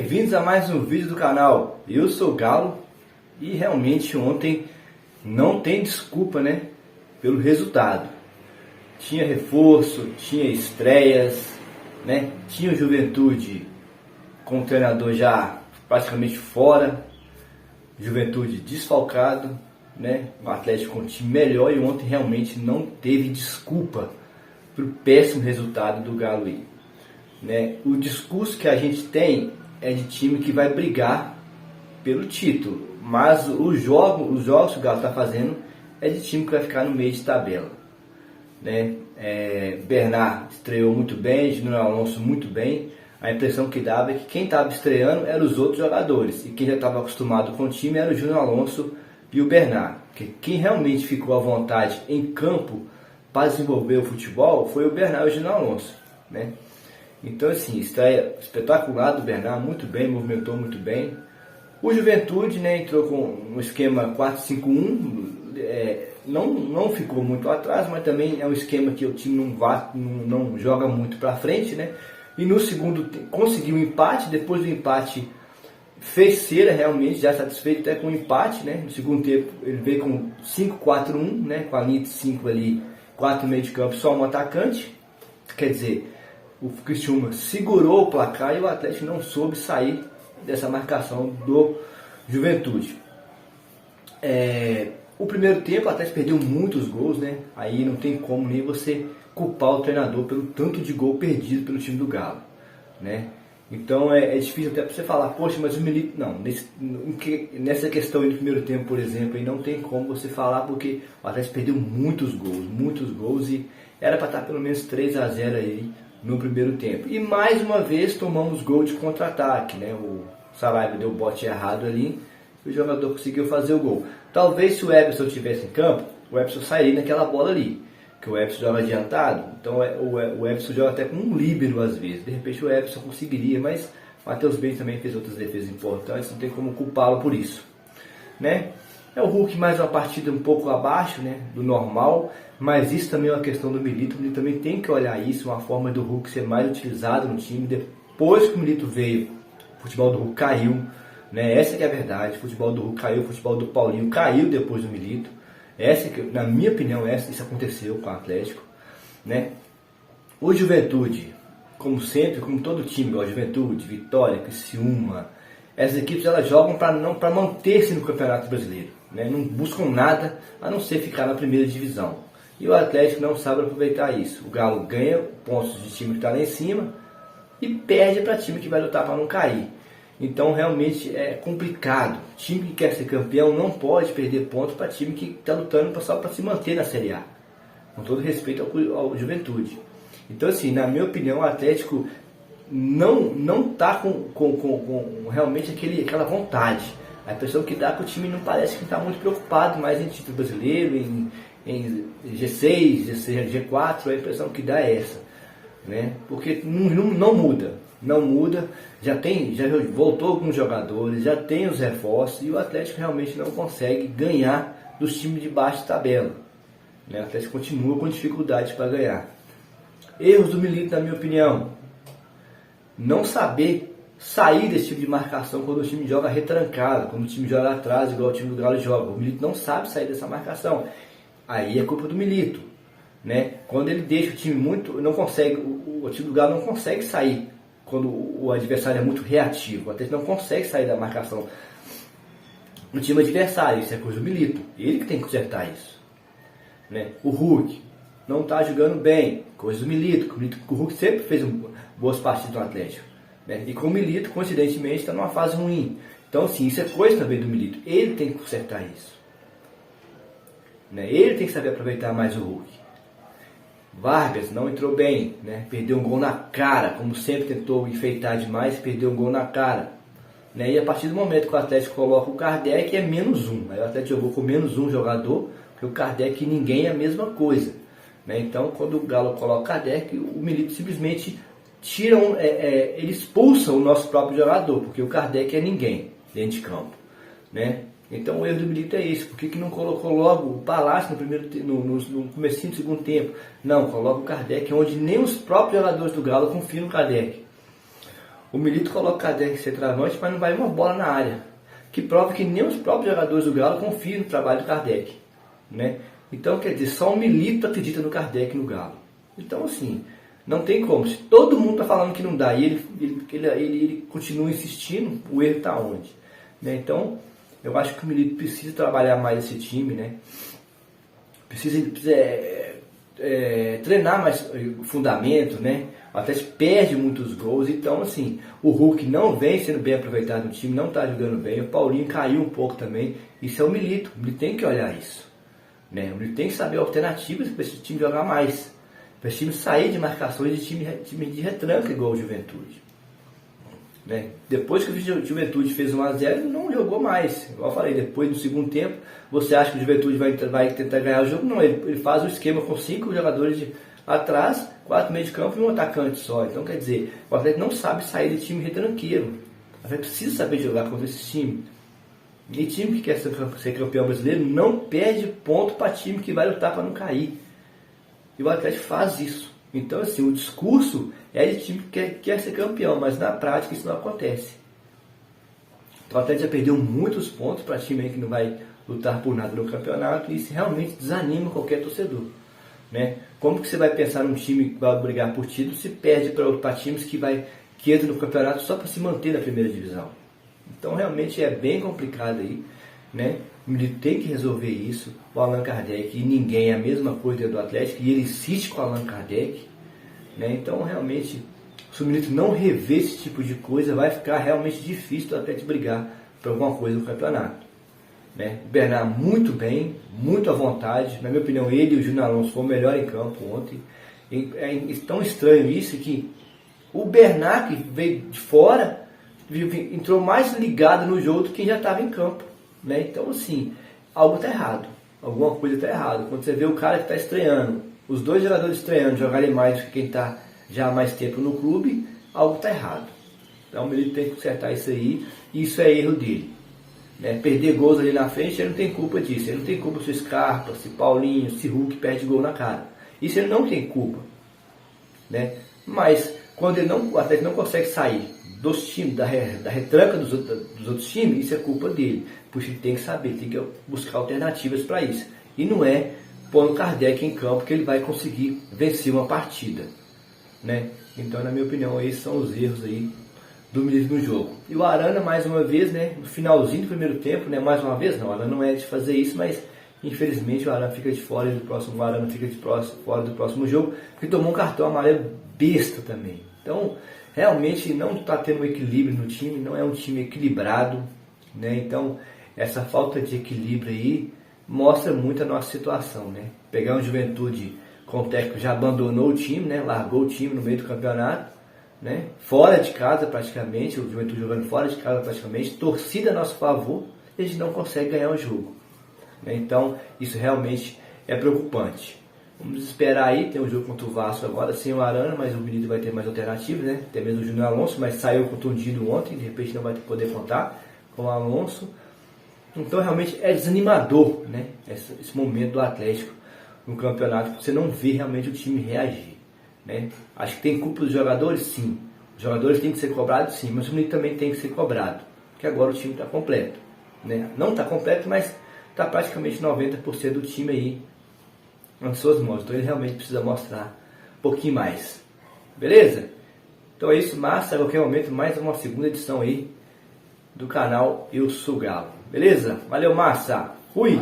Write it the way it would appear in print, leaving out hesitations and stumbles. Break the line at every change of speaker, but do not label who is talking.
bem-vindos a mais um vídeo do canal. Eu sou o Galo e realmente ontem não tem desculpa, né, pelo resultado. Tinha reforço, tinha estreias, né, tinha o Juventude com o treinador já praticamente fora, Juventude desfalcado, né, o Atlético com um time melhor e ontem realmente não teve desculpa para o péssimo resultado do Galo aí. Né? O discurso que a gente tem é de time que vai brigar pelo título, mas os jogos que o Galo está fazendo é de time que vai ficar no meio de tabela. Né? Bernard estreou muito bem, Júnior Alonso muito bem. A impressão que dava é que quem estava estreando eram os outros jogadores e quem já estava acostumado com o time era o Júnior Alonso e o Bernard. Porque quem realmente ficou à vontade em campo para desenvolver o futebol foi o Bernard e o Júnior Alonso. Né? Então, assim, estreia espetacular do Bernard, muito bem, movimentou muito bem. O Juventude, né, entrou com um esquema 4-5-1, não ficou muito atrás, mas também é um esquema que o time não joga muito para frente, né? E no segundo conseguiu um empate, depois do empate fez cera realmente, já satisfeito até com o empate, né? No segundo tempo ele veio com 5-4-1, né? Com a linha de 5 ali, 4 no meio de campo, só um atacante, quer dizer... O Criciúma segurou o placar e o Atlético não soube sair dessa marcação do Juventude. O primeiro tempo o Atlético perdeu muitos gols, né? Aí não tem como nem você culpar o treinador pelo tanto de gol perdido pelo time do Galo, né? Então é difícil até para você falar, poxa, mas o Milito... Não, nessa questão aí do primeiro tempo, por exemplo, aí não tem como você falar porque o Atlético perdeu muitos gols e era para estar pelo menos 3-0 aí no primeiro tempo. E mais uma vez tomamos gol de contra-ataque, né? O Saraiva deu o bote errado ali e o jogador conseguiu fazer o gol. Talvez se o Everson estivesse em campo, o Everson sairia naquela bola ali, que o Everson joga adiantado, então o Everson joga até com um líbero às vezes. De repente o Everson conseguiria, mas o Matheus Benz também fez outras defesas importantes, não tem como culpá-lo por isso, né? É o Hulk mais uma partida um pouco abaixo, né, do normal, mas isso também é uma questão do Milito. O Milito também tem que olhar isso, uma forma do Hulk ser mais utilizado no time. Depois que o Milito veio, o futebol do Hulk caiu, né? Essa que é a verdade, o futebol do Hulk caiu, o futebol do Paulinho caiu depois do Milito. Na minha opinião, isso aconteceu com o Atlético, né? O Juventude, como sempre, como todo time, igual Juventude, Vitória, Criciúma, essas equipes elas jogam para manter-se no Campeonato Brasileiro, né? Não buscam nada a não ser ficar na primeira divisão. E o Atlético não sabe aproveitar isso. O Galo ganha pontos de time que está lá em cima e perde para time que vai lutar para não cair. Então realmente é complicado. Time que quer ser campeão não pode perder pontos para time que está lutando só para se manter na Série A. Com todo respeito ao Juventude. Então, assim, na minha opinião, o Atlético não está com realmente aquela vontade. A impressão que dá é que o time não parece que está muito preocupado mais em título brasileiro, em G6, G4, a impressão que dá é essa, né? Porque não muda, já voltou alguns jogadores, já tem os reforços e o Atlético realmente não consegue ganhar dos times de baixo de tabela, né? O Atlético continua com dificuldades para ganhar. Erros do Milito, na minha opinião, não saber sair desse tipo de marcação quando o time joga retrancado, quando o time joga atrás, igual o time do Galo joga. O Milito não sabe sair dessa marcação. Aí é culpa do Milito, né? Quando ele deixa o time muito, não consegue, o time do Galo não consegue sair quando o adversário é muito reativo. O Atlético não consegue sair da marcação do time adversário. Isso é coisa do Milito. Ele que tem que consertar isso, né? O Hulk não está jogando bem, coisa do Milito. O Hulk sempre fez boas partidas no Atlético, né? E com o Milito, coincidentemente, está numa fase ruim. Então, assim, isso é coisa também do Milito. Ele tem que consertar isso, né? Ele tem que saber aproveitar mais o Hulk. Vargas não entrou bem, né? Perdeu um gol na cara, como sempre tentou enfeitar demais, perdeu um gol na cara, né? E a partir do momento que o Atlético coloca o Kardec é -1. Aí o Atlético jogou com -1 jogador, porque o Kardec e ninguém é a mesma coisa, né? Então quando o Galo coloca o Kardec, o Milito simplesmente ele expulsa o nosso próprio jogador, porque o Kardec é ninguém dentro de campo, né? Então o erro do Milito é esse. Por que não colocou logo o Palácio no comecinho do segundo tempo? Não, coloca o Kardec, onde nem os próprios jogadores do Galo confiam no Kardec. O Milito coloca o Kardec centroavante, mas não vai uma bola na área. Que prova que nem os próprios jogadores do Galo confiam no trabalho do Kardec, né? Então, quer dizer, só o Milito acredita no Kardec e no Galo. Então, assim, não tem como. Se todo mundo está falando que não dá e ele continua insistindo, o erro está onde? Né? Então, eu acho que o Milito precisa trabalhar mais esse time, né? Precisa treinar mais o fundamento, né? O Atlético perde muitos gols, então assim, o Hulk não vem sendo bem aproveitado no time, não está jogando bem, o Paulinho caiu um pouco também, isso é o Milito tem que olhar isso, né? O Milito tem que saber alternativas para esse time jogar mais, para esse time sair de marcações de time de retranca igual o Juventude, né? Depois que o Juventude fez 1-0, não jogou mais, igual eu falei, depois do segundo tempo, você acha que o Juventude vai tentar ganhar o jogo? Não, ele faz o esquema com 5 jogadores atrás, 4 meio de campo e um atacante só. Então, quer dizer, o Atlético não sabe sair de time retranqueiro. O Atlético precisa saber jogar contra esse time. E time que quer ser campeão brasileiro não perde ponto para time que vai lutar para não cair. E o Atlético faz isso. Então, assim, o discurso é de time que quer ser campeão, mas na prática isso não acontece. Então, o Atlético já perdeu muitos pontos para time aí que não vai lutar por nada no campeonato, e isso realmente desanima qualquer torcedor, né? Como que você vai pensar num time que vai brigar por título se perde para times que entram no campeonato só para se manter na primeira divisão? Então realmente é bem complicado aí, né? O Milito tem que resolver isso. O Allan Kardec e ninguém é a mesma coisa do Atlético, e ele insiste com o Allan Kardec, né? Então realmente, se o Milito não rever esse tipo de coisa, vai ficar realmente difícil do Atlético brigar por alguma coisa no campeonato, né? O Bernard muito bem, muito à vontade. Na minha opinião, ele e o Júnior Alonso foram o melhor em campo ontem. É tão estranho isso que o Bernard, que veio de fora, entrou mais ligado no jogo do que quem já estava em campo, né? Então, assim, algo está errado. Alguma coisa está errada. Quando você vê o cara que está estreando, os dois jogadores estreando, jogarem mais do que quem está já há mais tempo no clube, algo está errado. Então, ele tem que consertar isso aí, e isso é erro dele. Né? Perder gols ali na frente, ele não tem culpa disso. Ele não tem culpa se o Scarpa, se Paulinho, se Hulk perde gol na cara. Isso ele não tem culpa, né? Mas quando o Atlético não consegue sair dos times, da retranca dos outros times, isso é culpa dele. Por isso ele tem que saber, tem que buscar alternativas para isso. E não é pôr o Kardec em campo que ele vai conseguir vencer uma partida, né? Então, na minha opinião, esses são os erros aí do Milito no jogo. E o Arana, mais uma vez, né, no finalzinho do primeiro tempo, né, mais uma vez não, o Arana não é de fazer isso, mas infelizmente o Arana fica de fora o Arana fica fora do próximo jogo, porque tomou um cartão amarelo besta também. Então, realmente não está tendo um equilíbrio no time, não é um time equilibrado, né? Então, essa falta de equilíbrio aí mostra muito a nossa situação, né? Pegar um Juventude com o técnico já abandonou o time, né, largou o time no meio do campeonato, né? Fora de casa praticamente, o Juventude jogando fora de casa praticamente, torcida a nosso favor, e a gente não consegue ganhar o jogo, né? Então isso realmente é preocupante. Vamos esperar aí, tem um jogo contra o Vasco agora sem o Arana, mas o Benito vai ter mais alternativas, né? Até mesmo o Júnior Alonso, mas saiu contundido ontem, de repente não vai poder contar com o Alonso. Então realmente é desanimador, né? Esse momento do Atlético no campeonato, você não vê realmente o time reagir, né? Acho que tem culpa dos jogadores, sim. Os jogadores têm que ser cobrados, sim, mas o Milito também tem que ser cobrado, porque agora o time está completo, né? Não está completo, mas está praticamente 90% do time aí nas suas mãos. Então ele realmente precisa mostrar um pouquinho mais. Beleza? Então é isso, massa. A qualquer momento, mais uma segunda edição aí do canal Eu Sou Galo. Beleza? Valeu, massa! Fui!